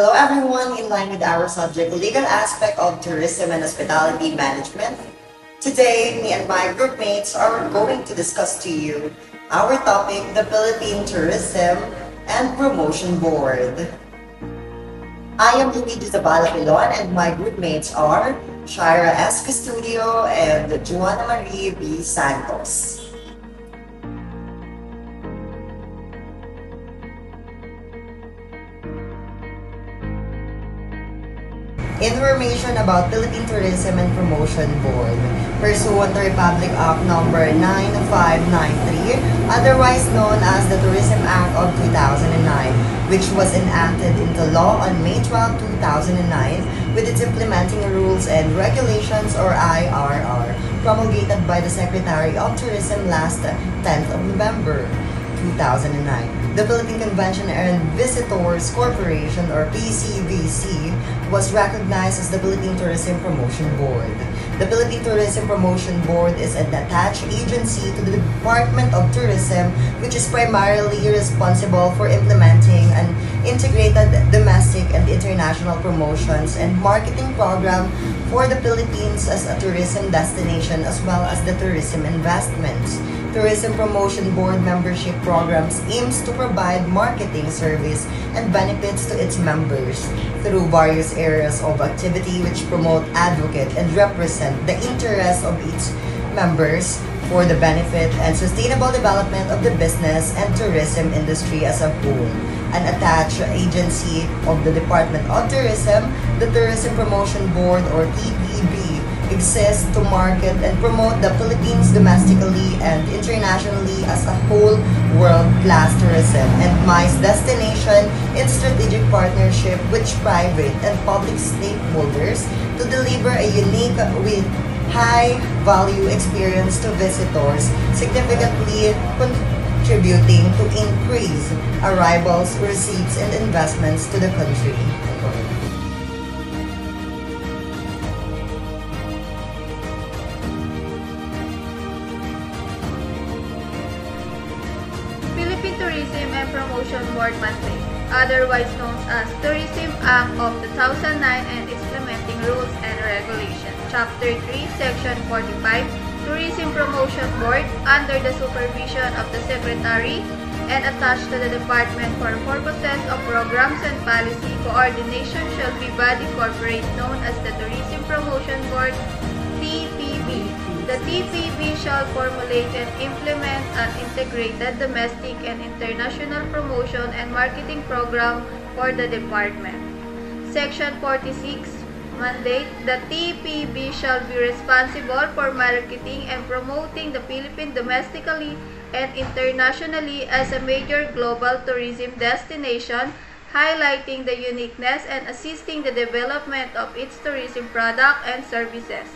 Hello everyone, in line with our subject, legal aspect of tourism and hospitality management. Today, me and my groupmates are going to discuss to you our topic, the Philippine Tourism and Promotion Board. I am LUIGI PILON and my groupmates are SHAIRA S. CUSTODIO and JOANNA B. SANTOS. Information about Philippine Tourism and Promotion Board. Pursuant to Republic Act Number 9593, otherwise known as the Tourism Act of 2009, which was enacted into law on May 12, 2009, with its implementing rules and regulations or IRR, promulgated by the Secretary of Tourism last 10th of November 2009. The Philippine Convention and Visitors Corporation, or PCVC, was recognized as the Philippine Tourism Promotion Board. The Philippine Tourism Promotion Board is an attached agency to the Department of Tourism, which is primarily responsible for implementing an integrated domestic and international promotions and marketing program for the Philippines as a tourism destination as well as the tourism investments. Tourism Promotion Board membership programs aims to provide marketing service and benefits to its members through various areas of activity which promote, advocate, and represent the interests of its members for the benefit and sustainable development of the business and tourism industry as a whole. An attached agency of the Department of Tourism, the Tourism Promotion Board, or TPB, exists to market and promote the Philippines domestically and internationally as a whole world-class tourism and MICE destination in strategic partnership with private and public stakeholders to deliver a unique with high-value experience to visitors, significantly contributing to increase arrivals, receipts, and investments to the country. Philippine Tourism and Promotion Board mandate, otherwise known as Tourism Act of 2009 and Implementing Rules and Regulations. Chapter 3, Section 45, Tourism Promotion Board, under the supervision of the Secretary and attached to the Department for purposes of programs and policy coordination shall be body corporate known as the Tourism Promotion Board, TPB. The TPB shall formulate and implement an integrated domestic and international promotion and marketing program for the department. Section 46, mandate, the TPB shall be responsible for marketing and promoting the Philippines domestically and internationally as a major global tourism destination, highlighting the uniqueness and assisting the development of its tourism product and services,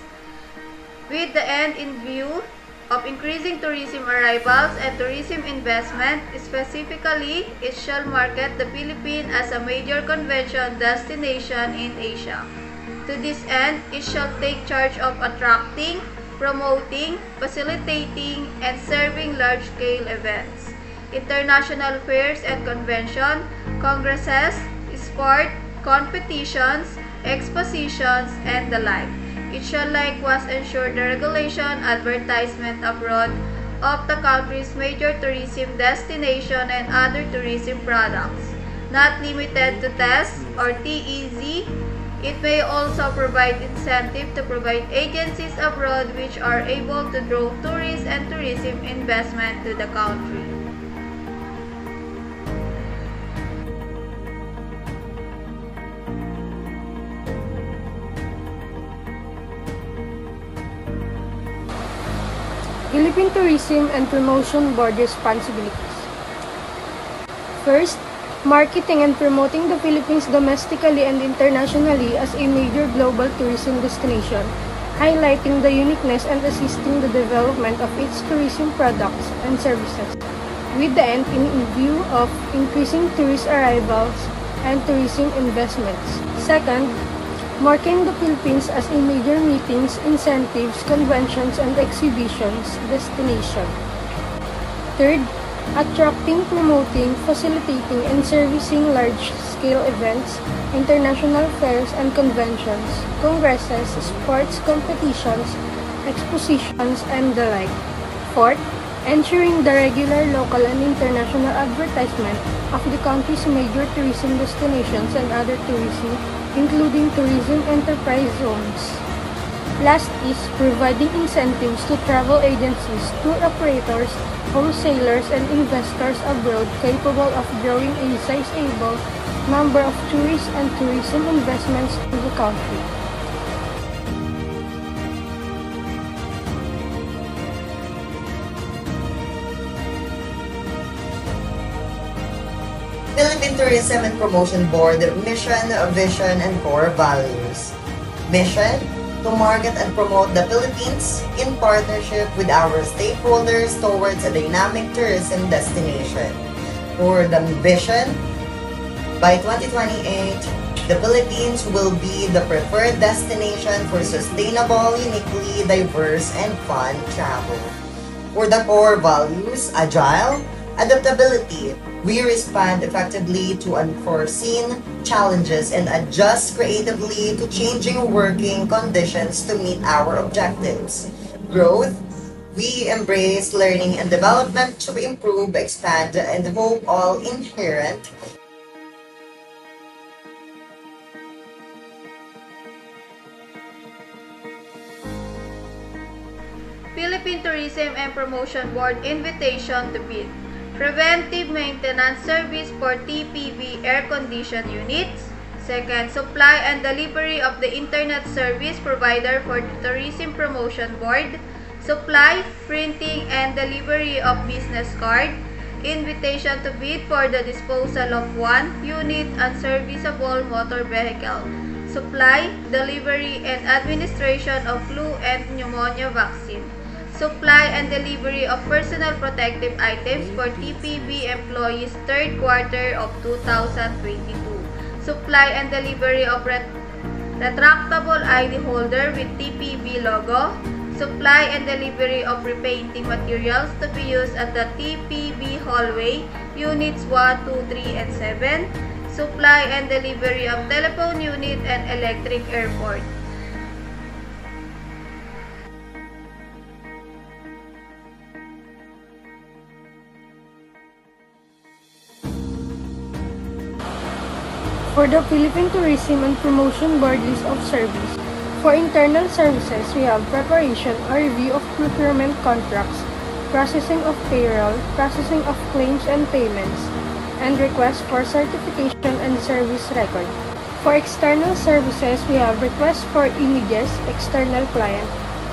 with the end in view of increasing tourism arrivals and tourism investment. Specifically, it shall market the Philippines as a major convention destination in Asia. To this end, it shall take charge of attracting, promoting, facilitating, and serving large-scale events, international fairs and convention, congresses, sport, competitions, expositions, and the like. It shall likewise ensure the regulation, advertisement abroad of the country's major tourism destination and other tourism products, not limited to TES or TEZ. It may also provide incentive to provide agencies abroad which are able to draw tourists and tourism investment to the country. Philippine Tourism and Promotion Board responsibilities. First, marketing and promoting the Philippines domestically and internationally as a major global tourism destination, highlighting the uniqueness and assisting the development of its tourism products and services, with the end in view of increasing tourist arrivals and tourism investments. Second, marking the Philippines as a major meetings, incentives, conventions, and exhibitions destination. Third, attracting, promoting, facilitating, and servicing large-scale events, international fairs and conventions, congresses, sports competitions, expositions, and the like. Fourth, ensuring the regular local and international advertisement of the country's major tourism destinations and other tourism, including tourism enterprise zones. Last is providing incentives to travel agencies, tour operators, wholesalers, and investors abroad capable of drawing a sizable number of tourists and tourism investments to the country. Philippine Tourism and Promotion Board Mission, Vision, and Core Values. Mission: to market and promote the Philippines in partnership with our stakeholders towards a dynamic tourism destination. For the vision, by 2028, the Philippines will be the preferred destination for sustainable, uniquely diverse, and fun travel. For the core values, agile, adaptability, we respond effectively to unforeseen challenges and adjust creatively to changing working conditions to meet our objectives. Growth, we embrace learning and development to improve, expand, and hope all inherent. Philippine Tourism and Promotion Board Invitation to Bid. Preventive maintenance service for TPV air-conditioned units. Second, supply and delivery of the internet service provider for the Tourism Promotion Board. Supply, printing, and delivery of business card. Invitation to bid for the disposal of 1 unit unserviceable motor vehicle. Supply, delivery, and administration of flu and pneumonia vaccine. Supply and delivery of personal protective items for TPB employees 3rd quarter of 2022. Supply and delivery of retractable ID holder with TPB logo. Supply and delivery of repainting materials to be used at the TPB hallway, units 1, 2, 3, and 7. Supply and delivery of telephone unit and electric airport. For the Philippine Tourism and Promotion Board List of Service, for internal services, we have preparation or review of procurement contracts, processing of payroll, processing of claims and payments, and requests for certification and service record. For external services, we have requests for images, external client,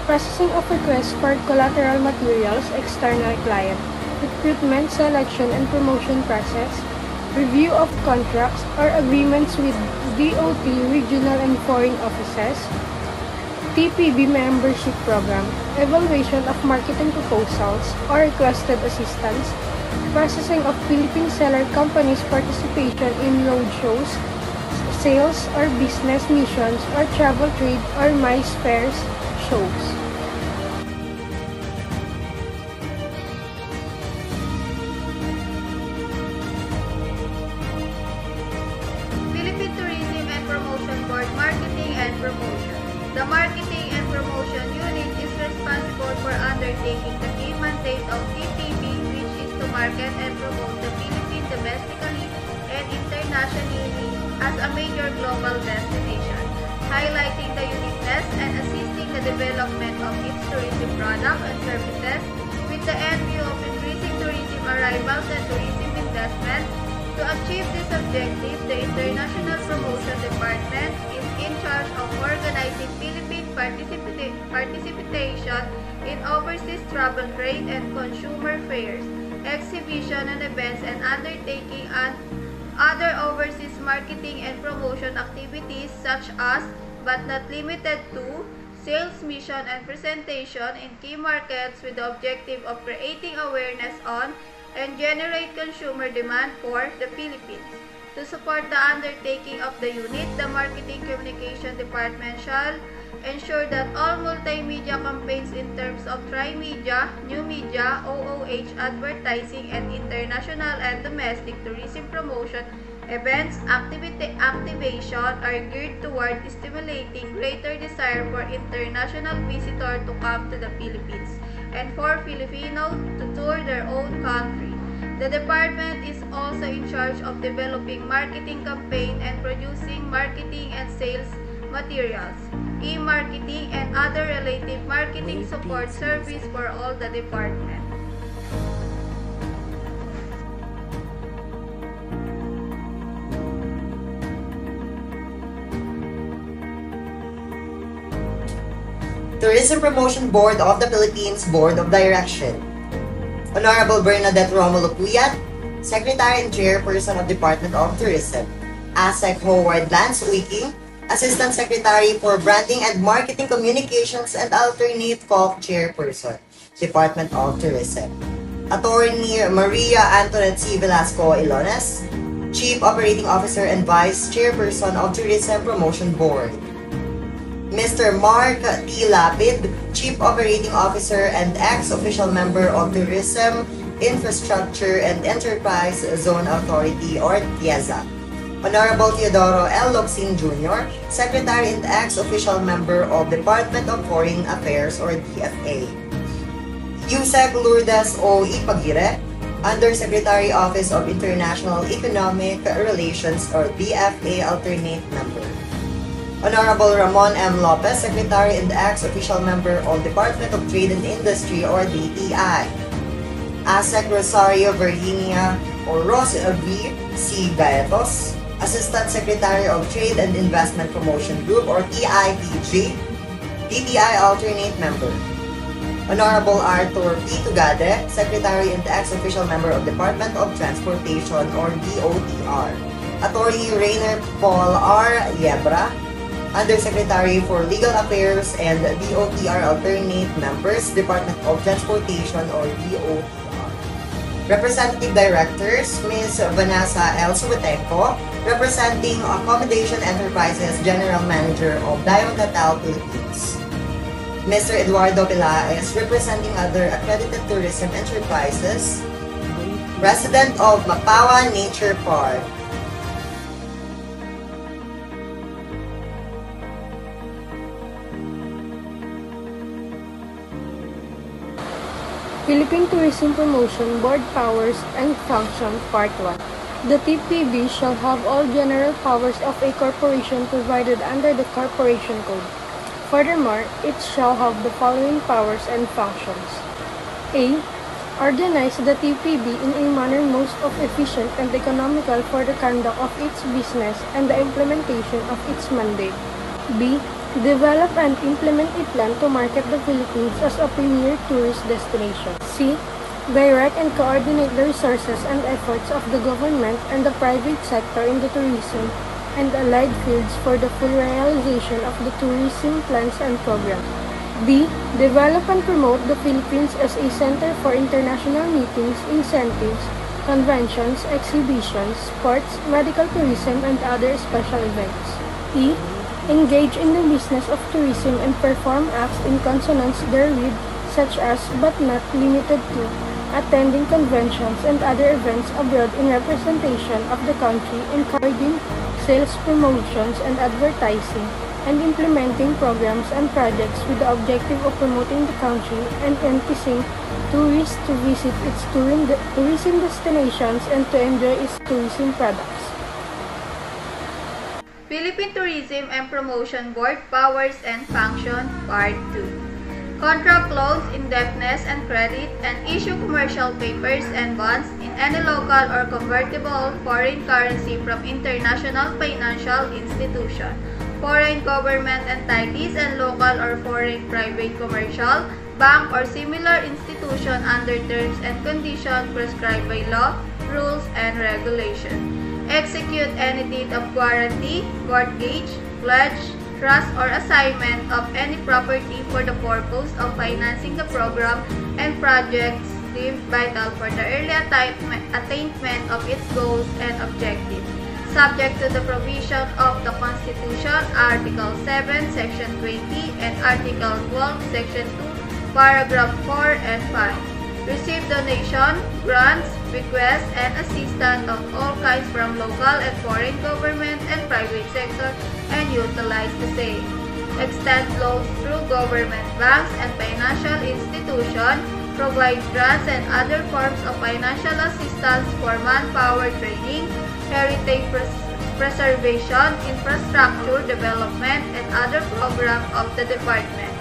processing of requests for collateral materials, external client, recruitment, selection, and promotion process, review of contracts or agreements with DOT, regional and foreign offices, TPB membership program, evaluation of marketing proposals or requested assistance, processing of Philippine seller companies' participation in roadshows, sales or business missions or travel trade or MICE fairs, shows. Philippine Tourism and Promotion Board Marketing and Promotion. The Marketing and Promotion Unit is responsible for undertaking the key mandate of TPB, which is to market and promote the Philippines domestically and internationally as a major global destination, highlighting the uniqueness and assisting the development of its tourism products and services with the end view of increasing tourism arrivals and tourism investment. To achieve this objective, the International Promotion Department is in charge of organizing Philippine participation in overseas travel trade and consumer fairs, exhibition and events, and undertaking other overseas marketing and promotion activities such as, but not limited to, sales mission and presentation in key markets with the objective of creating awareness on and generate consumer demand for the Philippines. To support the undertaking of the unit, the Marketing Communication Department shall ensure that all multimedia campaigns in terms of tri-media, new media, OOH, advertising, and international and domestic tourism promotion events activation are geared toward stimulating greater desire for international visitors to come to the Philippines and for Filipinos to tour their own country. The department is also in charge of developing marketing campaign and producing marketing and sales materials, e-marketing, and other related marketing support service for all the department. Tourism Promotion Board of the Philippines Board of Direction. Honorable Bernadette Romulo Puyat, Secretary and Chairperson of Department of Tourism. ASEC Howard Lance Uiking, Assistant Secretary for Branding and Marketing Communications and alternate COF Chairperson, Department of Tourism. Attorney Maria Antoinette C. Velasco Ilones, Chief Operating Officer and Vice Chairperson of Tourism Promotion Board. Mr. Mark T. Lapid, Chief Operating Officer and ex-official member of Tourism, Infrastructure and Enterprise Zone Authority or TIEZA. Honorable Teodoro L. Locsin Jr., Secretary and ex-official member of Department of Foreign Affairs or DFA. Yusek Lourdes O. Ipagire, Undersecretary Office of International Economic Relations or BFA alternate member. Honorable Ramon M. Lopez, Secretary and ex-official member of Department of Trade and Industry or DTI. ASEC Rosario Virginia or Ros V. C. Gaetos, Assistant Secretary of Trade and Investment Promotion Group or TIPG, DTI alternate member. Honorable Arthur P. Tugade, Secretary and ex-official member of Department of Transportation or DOTR. Attorney Rainer Paul R. Yebra, Undersecretary for Legal Affairs and DOTR alternate members, Department of Transportation or DOTR. Representative Directors, Ms. Vanessa L. Sueteco, representing Accommodation Enterprises General Manager of Diamond Hotel Philippines. Mr. Eduardo Pilaes, representing other accredited tourism enterprises, President of Mapawa Nature Park. Philippine Tourism Promotion Board Powers and Functions Part 1. The TPB shall have all general powers of a corporation provided under the Corporation Code. Furthermore, it shall have the following powers and functions. A. Organize the TPB in a manner most efficient and economical for the conduct of its business and the implementation of its mandate. B. Develop and implement a plan to market the Philippines as a premier tourist destination. C. Direct and coordinate the resources and efforts of the government and the private sector in the tourism and allied fields for the full realization of the tourism plans and programs. B. Develop and promote the Philippines as a center for international meetings, incentives, conventions, exhibitions, sports, medical tourism, and other special events. E. Engage in the business of tourism and perform acts in consonance therewith, such as, but not limited to, attending conventions and other events abroad in representation of the country, encouraging sales promotions and advertising, and implementing programs and projects with the objective of promoting the country and enticing tourists to visit its tourism destinations and to enjoy its tourism products. Philippine Tourism and Promotion Board Powers and Function Part 2. Contract loans, indebtedness and credit, and issue commercial papers and bonds in any local or convertible foreign currency from international financial institution, foreign government entities, and local or foreign private commercial, bank, or similar institution under terms and conditions prescribed by law, rules, and regulations. Execute any deed of guarantee, mortgage, pledge, trust, or assignment of any property for the purpose of financing the program and projects deemed vital for the early attainment of its goals and objectives. subject to the provision of the Constitution, Article 7, Section 20, and Article 12, Section 2, Paragraph 4 and 5. Receive donation, grants, bequests, and assistance of all kinds from local and foreign government and private sector and utilize the same. Extend loans through government banks and financial institutions, provide grants and other forms of financial assistance for manpower training, heritage preservation, infrastructure development, and other programs of the department.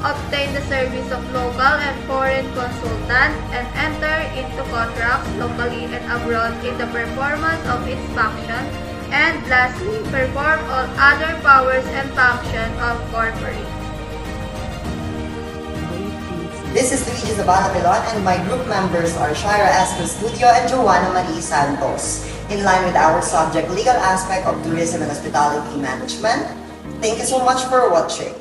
Obtain the service of local and foreign consultants and enter into contracts locally and abroad in the performance of its function. And lastly, perform all other powers and functions of corporate. This is LUIGI PILON, and my group members are SHAIRA CUSTODIO and JOANNA SANTOS. In line with our subject, legal aspect of tourism and hospitality management. Thank you so much for watching.